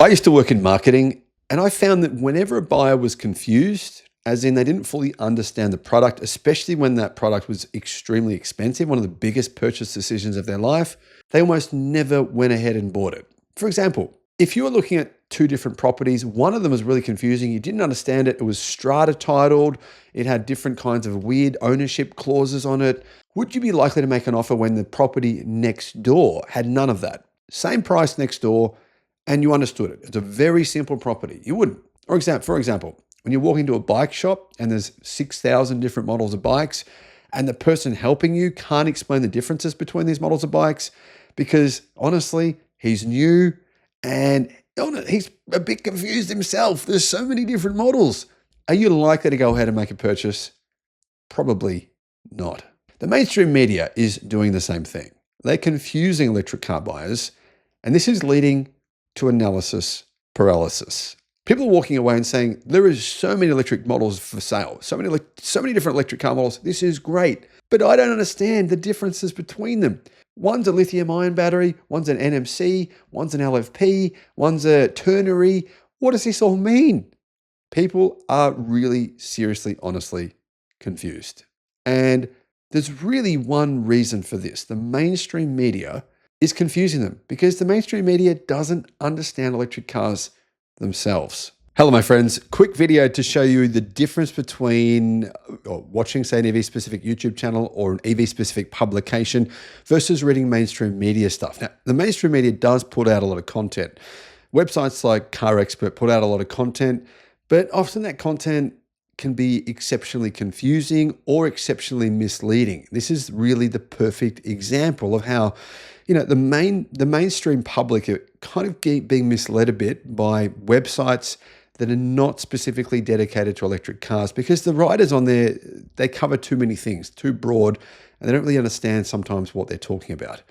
I used to work in marketing, and I found that whenever a buyer was confused, as in they didn't fully understand the product, especially when that product was extremely expensive, one of the biggest purchase decisions of their life, they almost never went ahead and bought it. For example, if you were looking at two different properties, one of them was really confusing, you didn't understand it, it was strata titled, it had different kinds of weird ownership clauses on it, would you be likely to make an offer when the property next door had none of that? Same price next door, and you understood it. It's a very simple property. You wouldn't. For example, when you walk into a bike shop and there's 6,000 different models of bikes, and the person helping you can't explain the differences between these models of bikes because honestly, he's new and he's a bit confused himself. There's so many different models. Are you likely to go ahead and make a purchase? Probably not. The mainstream media is doing the same thing. They're confusing electric car buyers, and this is leading to analysis paralysis. People are walking away and saying, there is so many electric models for sale, so many different electric car models. This is great, but I don't understand the differences between them. One's a lithium-ion battery, one's an NMC, one's an LFP, one's a ternary. What does this all mean? People are really seriously, honestly confused. And there's really one reason for this. The mainstream media is confusing them because the mainstream media doesn't understand electric cars themselves. Hello, my friends. Quick video to show you the difference between watching, say, an EV-specific YouTube channel or an EV-specific publication versus reading mainstream media stuff. Now, the mainstream media does put out a lot of content. Websites like Car Expert put out a lot of content, but often that content can be exceptionally confusing or exceptionally misleading. This is really the perfect example of how, the mainstream public are kind of being misled a bit by websites that are not specifically dedicated to electric cars because the writers on there, they cover too many things, too broad, and they don't really understand sometimes what they're talking about.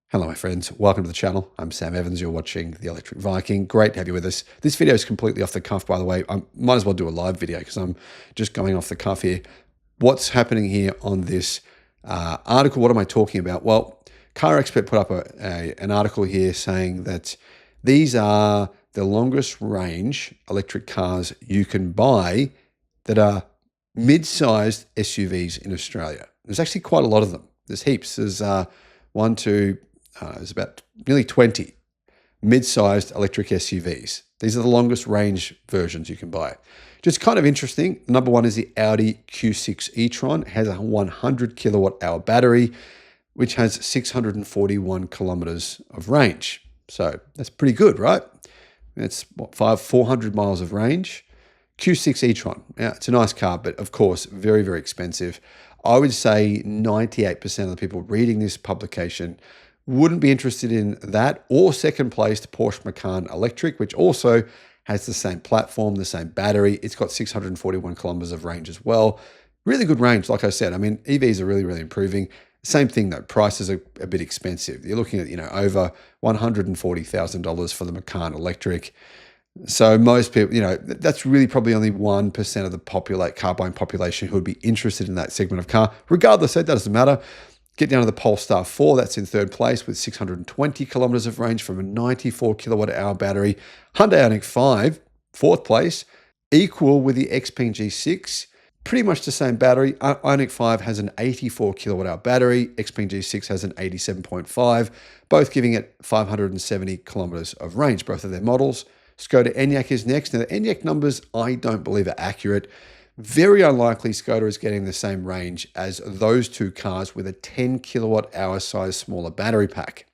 Hello, my friends. Welcome to the channel. I'm Sam Evans. You're watching the Electric Viking. Great to have you with us. This video is completely off the cuff, by the way. I might as well do a live video because I'm just going off the cuff here. What's happening here on this article? What am I talking about? Well, Car Expert put up an article here saying that these are the longest range electric cars you can buy that are mid-sized SUVs in Australia. There's actually quite a lot of them. There's heaps. There's there's about nearly 20 mid-sized electric SUVs. These are the longest range versions you can buy. Just kind of interesting. Number one is the Audi Q6 e-tron. It has a 100 kilowatt hour battery, which has 641 kilometers of range. So that's pretty good, right? That's what, 400 miles of range. Q6 e-tron. Now, it's a nice car, but of course, very, very expensive. I would say 98% of the people reading this publication wouldn't be interested in that, or second placed Porsche Macan Electric, which also has the same platform, the same battery. It's got 641 kilometers of range as well. Really good range, like I said. I mean, EVs are really, really improving. Same thing though, prices are a bit expensive. You're looking at, over $140,000 for the Macan Electric. So most people, that's really probably only 1% of the car buying population who would be interested in that segment of car. Regardless, that doesn't matter. Get down to the Polestar 4, that's in third place with 620 kilometers of range from a 94 kilowatt hour battery. Hyundai Ioniq 5, fourth place, equal with the Xpeng G6, pretty much the same battery. Ioniq 5 has an 84 kilowatt hour battery, Xpeng G6 has an 87.5, both giving it 570 kilometers of range, both of their models. Skoda Enyaq is next. Now the Enyaq numbers I don't believe are accurate. Very unlikely Skoda is getting the same range as those two cars with a 10 kilowatt hour size smaller battery pack.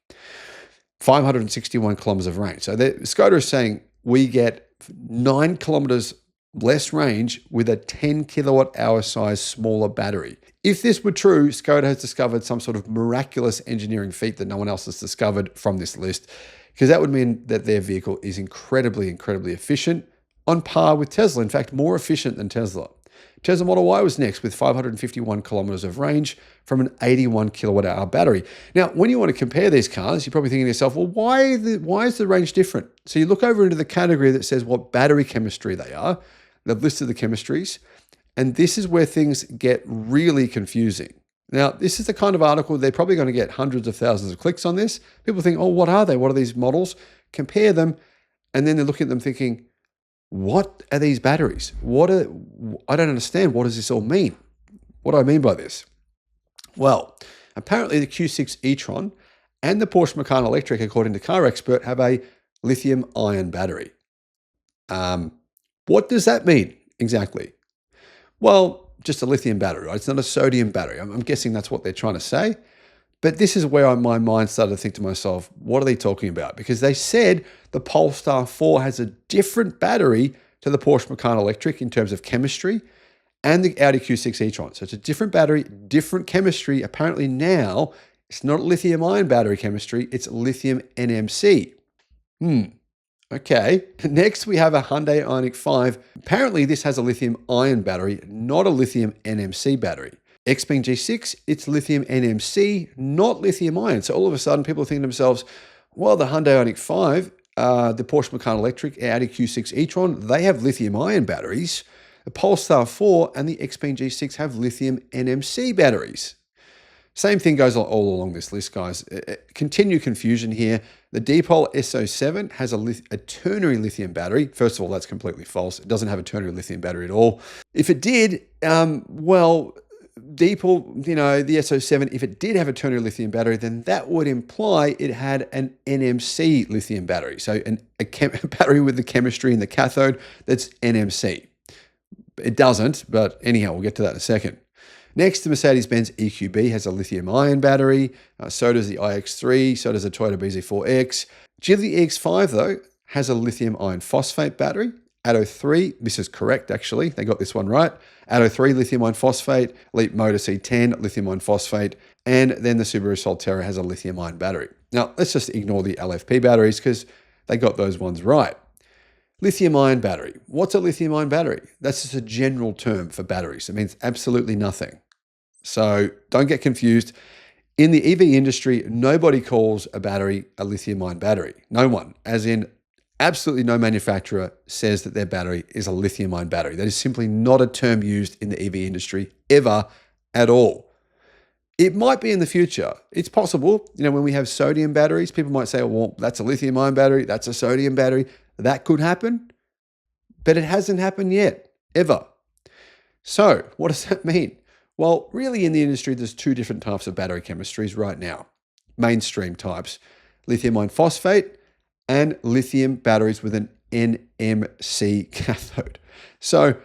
561 kilometers of range. So Skoda is saying we get 9 kilometers less range with a 10 kilowatt hour size smaller battery. If this were true, Skoda has discovered some sort of miraculous engineering feat that no one else has discovered from this list, because that would mean that their vehicle is incredibly, incredibly efficient, on par with Tesla. In fact, more efficient than Tesla. Tesla Model Y was next with 551 kilometers of range from an 81 kilowatt hour battery. Now, when you want to compare these cars, you're probably thinking to yourself, well, why is the range different? So you look over into the category that says what battery chemistry they are. They've listed the chemistries, and this is where things get really confusing. Now, this is the kind of article, they're probably going to get hundreds of thousands of clicks on this. People think, oh, what are they? What are these models? Compare them, And then they're looking at them thinking, what are these batteries? I don't understand. What does this all mean? What do I mean by this? Well, apparently the Q6 e-tron and the Porsche Macan Electric, according to Car Expert, have a lithium-ion battery. What does that mean exactly? Well, just a lithium battery, right? It's not a sodium battery. I'm guessing that's what they're trying to say. But this is where my mind started to think to myself, what are they talking about? Because they said the Polestar 4 has a different battery to the Porsche Macan Electric in terms of chemistry and the Audi Q6 e-tron. So it's a different battery, different chemistry. Apparently now it's not lithium-ion battery chemistry, it's lithium NMC. Okay. Next, we have a Hyundai Ioniq 5. Apparently this has a lithium-ion battery, not a lithium NMC battery. Xpeng G6, it's lithium NMC, not lithium ion. So all of a sudden, people are thinking to themselves, well, the Hyundai Ioniq 5, the Porsche Macan Electric, Audi Q6 e-tron, they have lithium ion batteries. The Polestar 4 and the Xpeng G6 have lithium NMC batteries. Same thing goes all along this list, guys. Continue confusion here. The Depol SO7 has a ternary lithium battery. First of all, that's completely false. It doesn't have a ternary lithium battery at all. If it did, well, Depol, the SO7, if it did have a ternary lithium battery, then that would imply it had an NMC lithium battery. So a battery with the chemistry in the cathode, that's NMC. It doesn't, but anyhow, we'll get to that in a second. Next, the Mercedes-Benz EQB has a lithium-ion battery. So does the iX3. So does the Toyota BZ4X. Geely EX5, though, has a lithium iron phosphate battery. Atto 3, this is correct, actually. They got this one right. Atto 3, lithium iron phosphate. Leap Motor C10, lithium iron phosphate. And then the Subaru Solterra has a lithium ion battery. Now, let's just ignore the LFP batteries because they got those ones right. Lithium-ion battery. What's a lithium-ion battery? That's just a general term for batteries. It means absolutely nothing. So don't get confused. In the EV industry, nobody calls a battery a lithium-ion battery. No one, as in absolutely no manufacturer says that their battery is a lithium-ion battery. That is simply not a term used in the EV industry ever at all. It might be in the future. It's possible. When we have sodium batteries, people might say, well, that's a lithium-ion battery. That's a sodium battery. That could happen, but it hasn't happened yet, ever. So what does that mean? Well, really in the industry, there's two different types of battery chemistries right now. Mainstream types, lithium iron phosphate and lithium batteries with an NMC cathode. So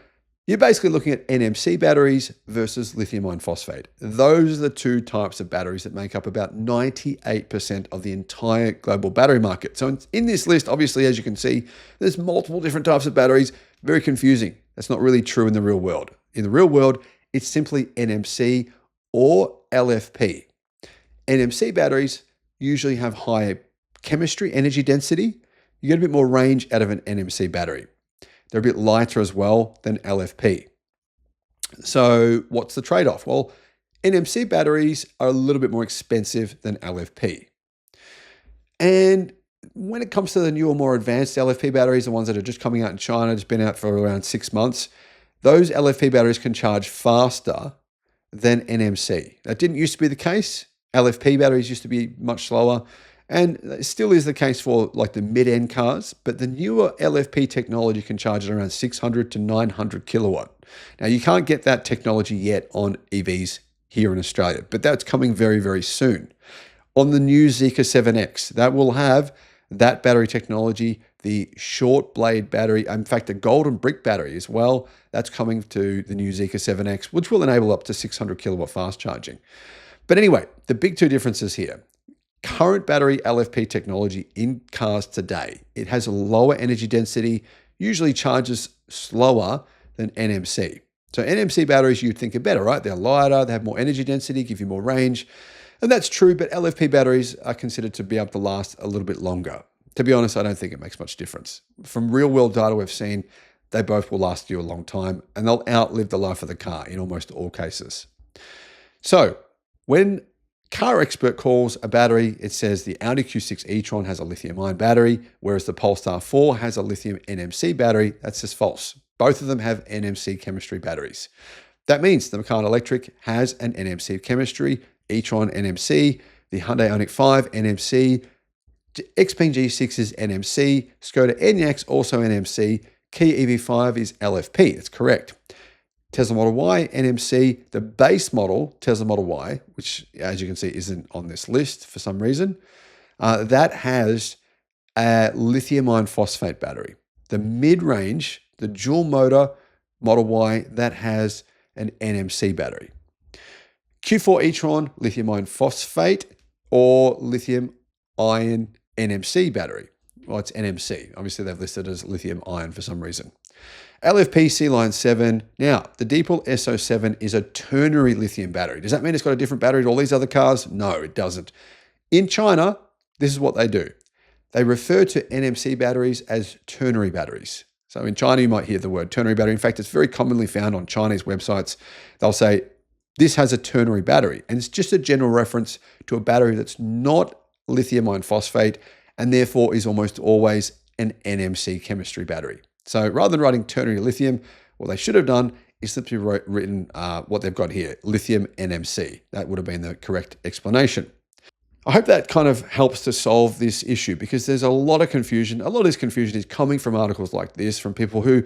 you're basically looking at NMC batteries versus lithium iron phosphate. Those are the two types of batteries that make up about 98% of the entire global battery market. So in this list, obviously, as you can see, there's multiple different types of batteries. Very confusing. That's not really true in the real world. In the real world, it's simply NMC or LFP. NMC batteries usually have higher chemistry, energy density. You get a bit more range out of an NMC battery. They're a bit lighter as well than LFP. So what's the trade-off? Well, NMC batteries are a little bit more expensive than LFP. And when it comes to the newer, more advanced LFP batteries, the ones that are just coming out in China, just been out for around 6 months, those LFP batteries can charge faster than NMC. That didn't used to be the case. LFP batteries used to be much slower. And it still is the case for like the mid-end cars, but the newer LFP technology can charge at around 600 to 900 kilowatt. Now, you can't get that technology yet on EVs here in Australia, but that's coming very, very soon. On the new Zeekr 7X, that will have that battery technology, the short blade battery, in fact, a golden brick battery as well. That's coming to the new Zeekr 7X, which will enable up to 600 kilowatt fast charging. But anyway, the big two differences here. Current battery LFP technology in cars today, it has a lower energy density, usually charges slower than NMC. So NMC batteries you'd think are better, right? They're lighter, they have more energy density, give you more range. And that's true, but LFP batteries are considered to be able to last a little bit longer. To be honest, I don't think it makes much difference. From real world data we've seen, they both will last you a long time and they'll outlive the life of the car in almost all cases. So when Car Expert calls a battery, it says the Audi Q6 e-tron has a lithium-ion battery, whereas the Polestar 4 has a lithium NMC battery. That's just false. Both of them have NMC chemistry batteries. That means the Macan Electric has an NMC chemistry, e-tron NMC, the Hyundai Ioniq 5 NMC, Xpeng G6 is NMC, Skoda Enyaq also NMC, Kia EV5 is LFP. That's correct. Tesla Model Y, NMC, the base model, Tesla Model Y, which as you can see isn't on this list for some reason, that has a lithium iron phosphate battery. The mid-range, the dual motor Model Y, that has an NMC battery. Q4 e-tron, lithium iron phosphate or lithium iron NMC battery. Well, it's NMC. Obviously, they've listed as lithium iron for some reason. LFP C-Line 7. Now, the Deepal SO7 is a ternary lithium battery. Does that mean it's got a different battery to all these other cars? No, it doesn't. In China, this is what they do. They refer to NMC batteries as ternary batteries. So in China, you might hear the word ternary battery. In fact, it's very commonly found on Chinese websites. They'll say, this has a ternary battery. And it's just a general reference to a battery that's not lithium iron phosphate and therefore is almost always an NMC chemistry battery. So rather than writing ternary lithium, what they should have done is simply written what they've got here, lithium NMC. That would have been the correct explanation. I hope that kind of helps to solve this issue because there's a lot of confusion. A lot of this confusion is coming from articles like this, from people who,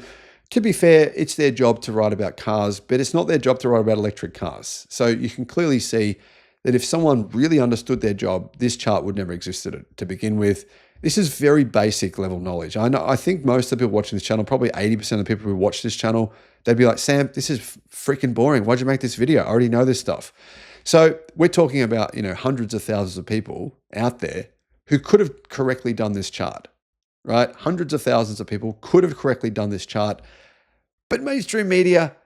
to be fair, it's their job to write about cars, but it's not their job to write about electric cars. So you can clearly see that if someone really understood their job, this chart would never exist to begin with. This is very basic level knowledge. I think most of the people watching this channel, probably 80% of the people who watch this channel, they'd be like, Sam, this is freaking boring. Why'd you make this video? I already know this stuff. So we're talking about, hundreds of thousands of people out there who could have correctly done this chart, right? Hundreds of thousands of people could have correctly done this chart, but mainstream media,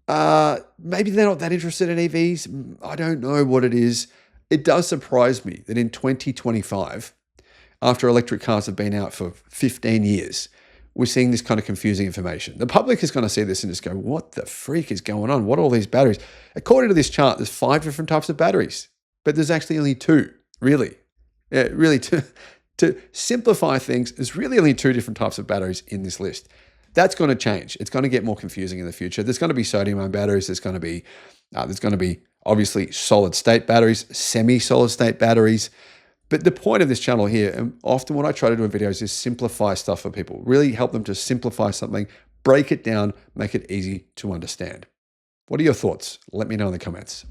maybe they're not that interested in EVs. I don't know what it is. It does surprise me that in 2025, after electric cars have been out for 15 years, we're seeing this kind of confusing information. The public is going to see this and just go, what the freak is going on? What are all these batteries? According to this chart, there's 5 different types of batteries, but there's actually only 2, really. Yeah, really, to simplify things, there's really only 2 different types of batteries in this list. That's going to change. It's going to get more confusing in the future. There's going to be sodium-ion batteries. There's going to be obviously solid-state batteries, semi-solid-state batteries. But the point of this channel here, and often what I try to do in videos, is simplify stuff for people. Really help them to simplify something, break it down, make it easy to understand. What are your thoughts? Let me know in the comments.